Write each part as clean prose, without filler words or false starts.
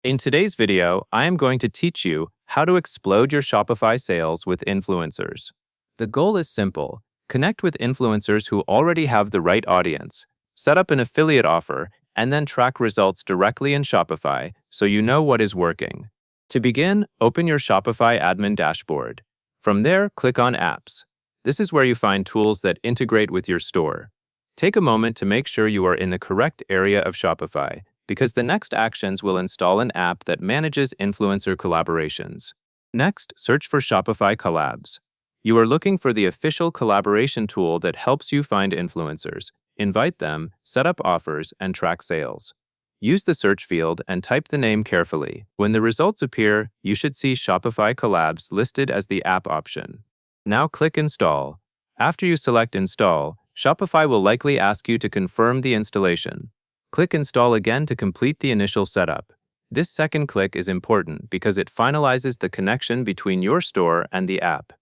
In today's video, I am going to teach you how to explode your Shopify sales with influencers. The goal is simple. Connect with influencers who already have the right audience, set up an affiliate offer, and then track results directly in Shopify so you know what is working. To begin, open your Shopify admin dashboard. From there, click on Apps. This is where you find tools that integrate with your store. Take a moment to make sure you are in the correct area of Shopify, because the next actions will install an app that manages influencer collaborations. Next, search for Shopify Collabs. You are looking for the official collaboration tool that helps you find influencers, invite them, set up offers, and track sales. Use the search field and type the name carefully. When the results appear, you should see Shopify Collabs listed as the app option. Now click Install. After you select Install, Shopify will likely ask you to confirm the installation. Click Install again to complete the initial setup. This second click is important because it finalizes the connection between your store and the app.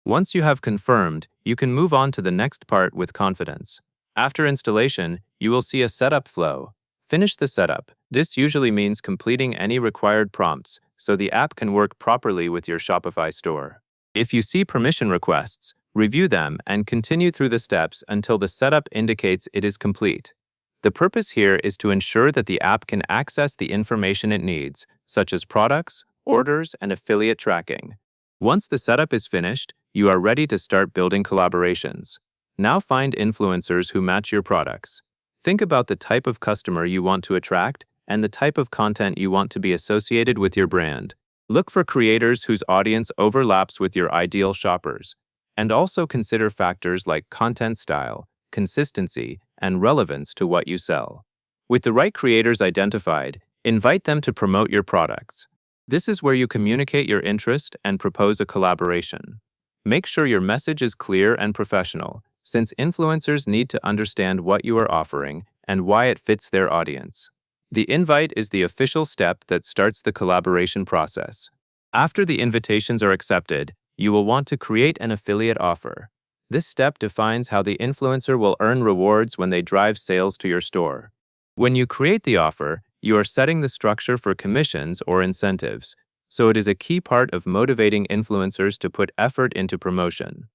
Once you have confirmed, you can move on to the next part with confidence. After installation, you will see a setup flow. Finish the setup. This usually means completing any required prompts so the app can work properly with your Shopify store. If you see permission requests, review them and continue through the steps until the setup indicates it is complete. The purpose here is to ensure that the app can access the information it needs, such as products, orders, and affiliate tracking. Once the setup is finished, you are ready to start building collaborations. Now find influencers who match your products. Think about the type of customer you want to attract and the type of content you want to be associated with your brand. Look for creators whose audience overlaps with your ideal shoppers. And also consider factors like content style, consistency, and relevance to what you sell. With the right creators identified, invite them to promote your products. This is where you communicate your interest and propose a collaboration. Make sure your message is clear and professional, since influencers need to understand what you are offering and why it fits their audience. The invite is the official step that starts the collaboration process. After the invitations are accepted, you will want to create an affiliate offer. This step defines how the influencer will earn rewards when they drive sales to your store. When you create the offer, you are setting the structure for commissions or incentives, so it is a key part of motivating influencers to put effort into promotion.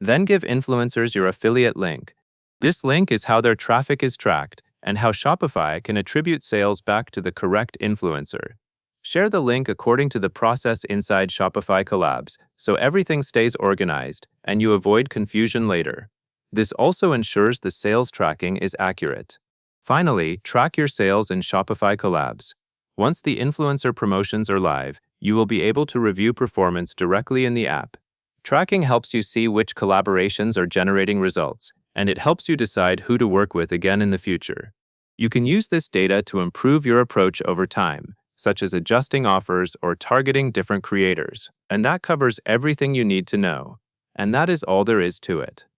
Then give influencers your affiliate link. This link is how their traffic is tracked and how Shopify can attribute sales back to the correct influencer. Share the link according to the process inside Shopify Collabs, so everything stays organized and you avoid confusion later. This also ensures the sales tracking is accurate. Finally, track your sales in Shopify Collabs. Once the influencer promotions are live, you will be able to review performance directly in the app. Tracking helps you see which collaborations are generating results, and it helps you decide who to work with again in the future. You can use this data to improve your approach over time, such as adjusting offers or targeting different creators. And that covers everything you need to know. And that is all there is to it.